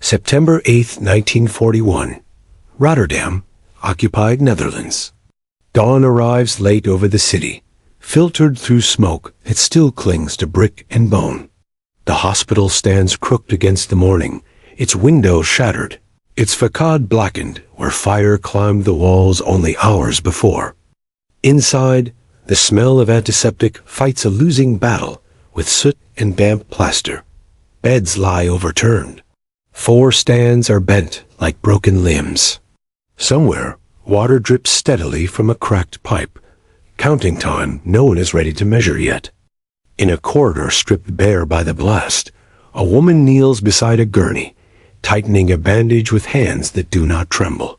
September 8, 1941. Rotterdam, occupied Netherlands. Dawn arrives late over the city. Filtered through smoke, it still clings to brick and bone. The hospital stands crooked against the morning, its windows shattered, its façade blackened where fire climbed the walls only hours before. Inside, the smell of antiseptic fights a losing battle with soot and damp plaster. Beds lie overturned. 4 stands are bent like broken limbs. Somewhere, water drips steadily from a cracked pipe. Counting time no one is ready to measure yet. In a corridor stripped bare by the blast, a woman kneels beside a gurney, tightening a bandage with hands that do not tremble.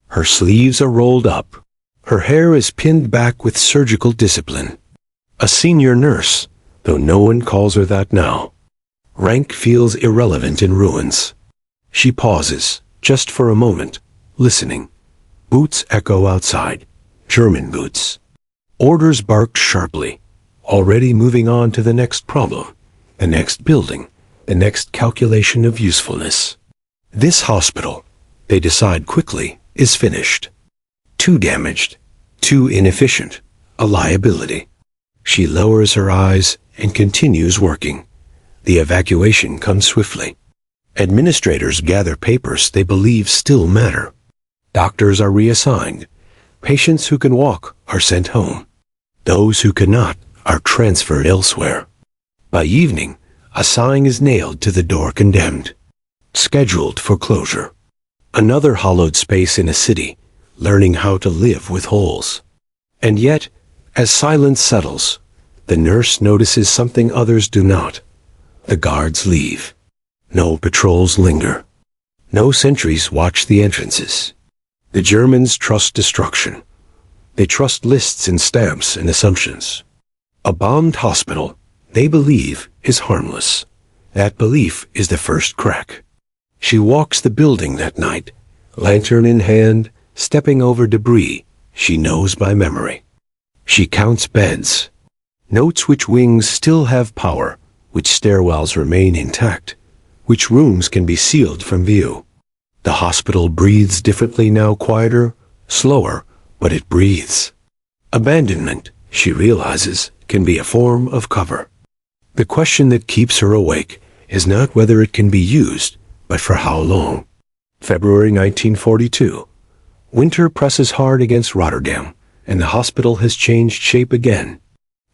Her sleeves are rolled up. Her hair is pinned back with surgical discipline. A senior nurse, though no one calls her that now. Rank feels irrelevant in ruins. She pauses, just for a moment, listening. Boots echo outside. German boots. Orders barked sharply, already moving on to the next problem, the next building, the next calculation of usefulness. This hospital, they decide quickly, is finished. Too damaged, too inefficient, a liability. She lowers her eyes and continues working. The evacuation comes swiftly. Administrators gather papers they believe still matter. Doctors are reassigned. Patients who can walk are sent home. Those who cannot are transferred elsewhere. By evening, a sign is nailed to the door condemned. Scheduled for closure. Another hollowed space in a city, learning how to live with holes. And yet, as silence settles, the nurse notices something others do not. The guards leave. No patrols linger. No sentries watch the entrances. The Germans trust destruction. They trust lists and stamps and assumptions. A bombed hospital, they believe, is harmless. That belief is the first crack. She walks the building that night, lantern in hand, stepping over debris she knows by memory. She counts beds, notes which wings still have power, which stairwells remain intact, which rooms can be sealed from view. The hospital breathes differently now, quieter, slower, but it breathes. Abandonment, she realizes, can be a form of cover. The question that keeps her awake is not whether it can be used, but for how long. February 1942. Winter presses hard against Rotterdam, and the hospital has changed shape again.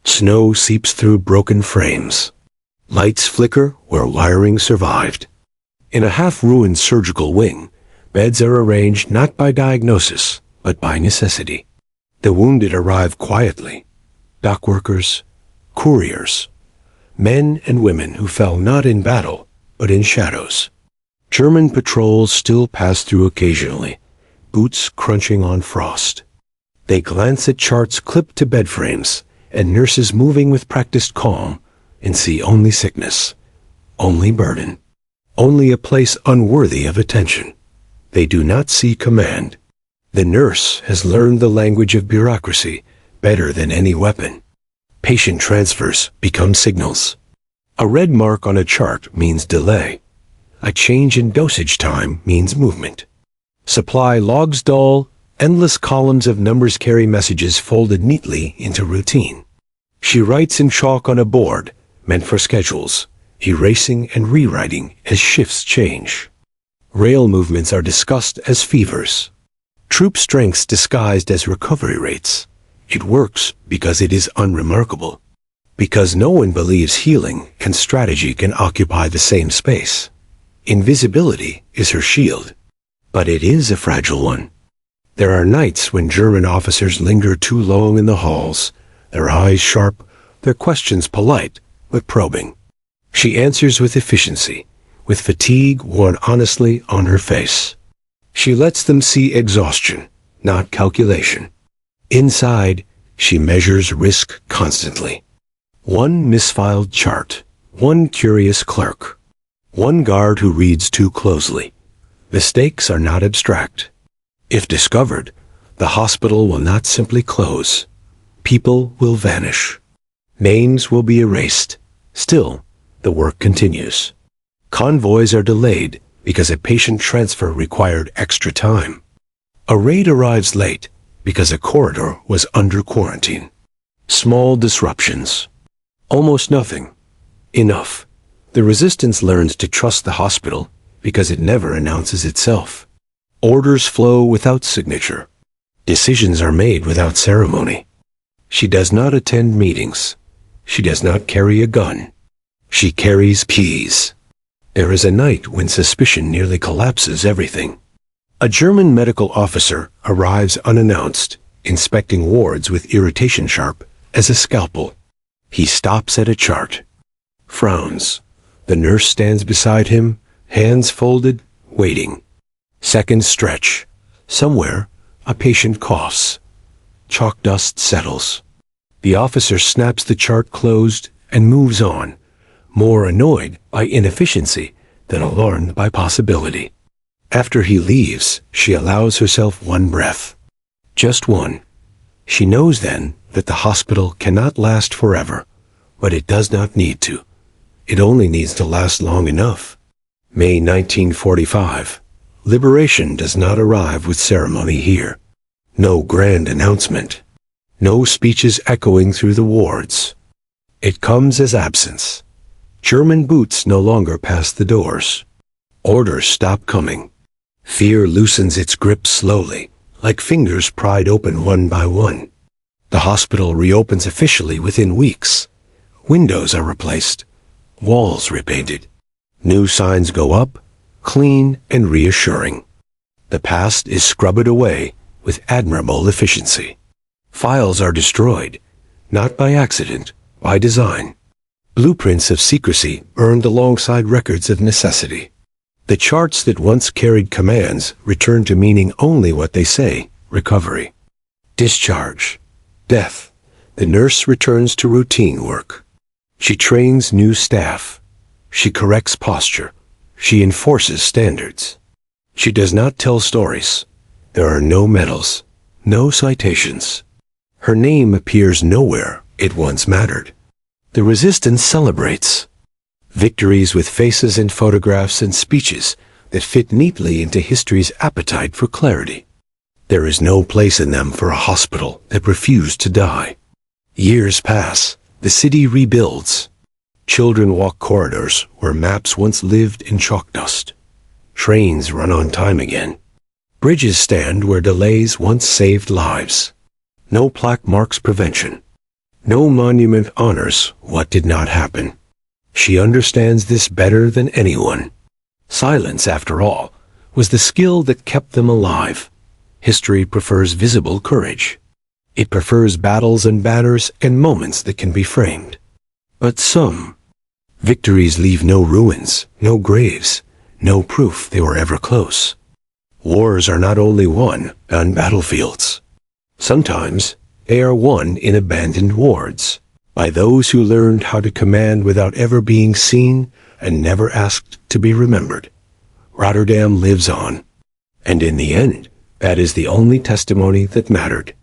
Snow seeps through broken frames. Lights flicker where wiring survived. In a half-ruined surgical wing, beds are arranged not by diagnosis, but by necessity. The wounded arrive quietly. Dock workers, couriers, men and women who fell not in battle, but in shadows. German patrols still pass through occasionally, boots crunching on frost. They glance at charts clipped to bed frames, and nurses moving with practiced calm, and see only sickness, only burden, only a place unworthy of attention. They do not see command. The nurse has learned the language of bureaucracy better than any weapon. Patient transfers become signals. A red mark on a chart means delay. A change in dosage time means movement. Supply logs dull, endless columns of numbers carry messages folded neatly into routine. She writes in chalk on a board, meant for schedules, erasing and rewriting as shifts change. Rail movements are discussed as fevers. Troop strengths disguised as recovery rates. It works because it is unremarkable. Because no one believes healing and strategy can occupy the same space. Invisibility is her shield, but it is a fragile one. There are nights when German officers linger too long in the halls, their eyes sharp, their questions polite, but probing. She answers with efficiency, with fatigue worn honestly on her face. She lets them see exhaustion, not calculation. Inside, she measures risk constantly. One misfiled chart, one curious clerk, one guard who reads too closely. The stakes are not abstract. If discovered, the hospital will not simply close. People will vanish. Names will be erased. Still, the work continues. Convoys are delayed, because a patient transfer required extra time. A raid arrives late because a corridor was under quarantine. Small disruptions. Almost nothing. Enough. The resistance learns to trust the hospital because it never announces itself. Orders flow without signature. Decisions are made without ceremony. She does not attend meetings. She does not carry a gun. She carries peas. There is a night when suspicion nearly collapses everything. A German medical officer arrives unannounced, inspecting wards with irritation sharp as a scalpel. He stops at a chart. Frowns. The nurse stands beside him, hands folded, waiting. Seconds stretch. Somewhere, a patient coughs. Chalk dust settles. The officer snaps the chart closed and moves on, more annoyed by inefficiency than alarmed by possibility. After he leaves, she allows herself one breath. Just one. She knows then that the hospital cannot last forever, but it does not need to. It only needs to last long enough. May 1945. Liberation does not arrive with ceremony here. No grand announcement. No speeches echoing through the wards. It comes as absence. German boots no longer pass the doors. Orders stop coming. Fear loosens its grip slowly, like fingers pried open one by one. The hospital reopens officially within weeks. Windows are replaced. Walls repainted. New signs go up, clean and reassuring. The past is scrubbed away with admirable efficiency. Files are destroyed, not by accident, by design. Blueprints of secrecy burned alongside records of necessity. The charts that once carried commands return to meaning only what they say: recovery, discharge, death. The nurse returns to routine work. She trains new staff. She corrects posture. She enforces standards. She does not tell stories. There are no medals, no citations. Her name appears nowhere it once mattered. The resistance celebrates. Victories with faces and photographs and speeches that fit neatly into history's appetite for clarity. There is no place in them for a hospital that refused to die. Years pass. The city rebuilds. Children walk corridors where maps once lived in chalk dust. Trains run on time again. Bridges stand where delays once saved lives. No plaque marks prevention. No monument honors what did not happen. She understands this better than anyone. Silence, after all, was the skill that kept them alive. History prefers visible courage. It prefers battles and banners and moments that can be framed. But some victories leave no ruins, no graves, no proof they were ever close. Wars are not only won on battlefields. Sometimes they are won in abandoned wards, by those who learned how to command without ever being seen and never asked to be remembered. Rotterdam lives on. And in the end, that is the only testimony that mattered.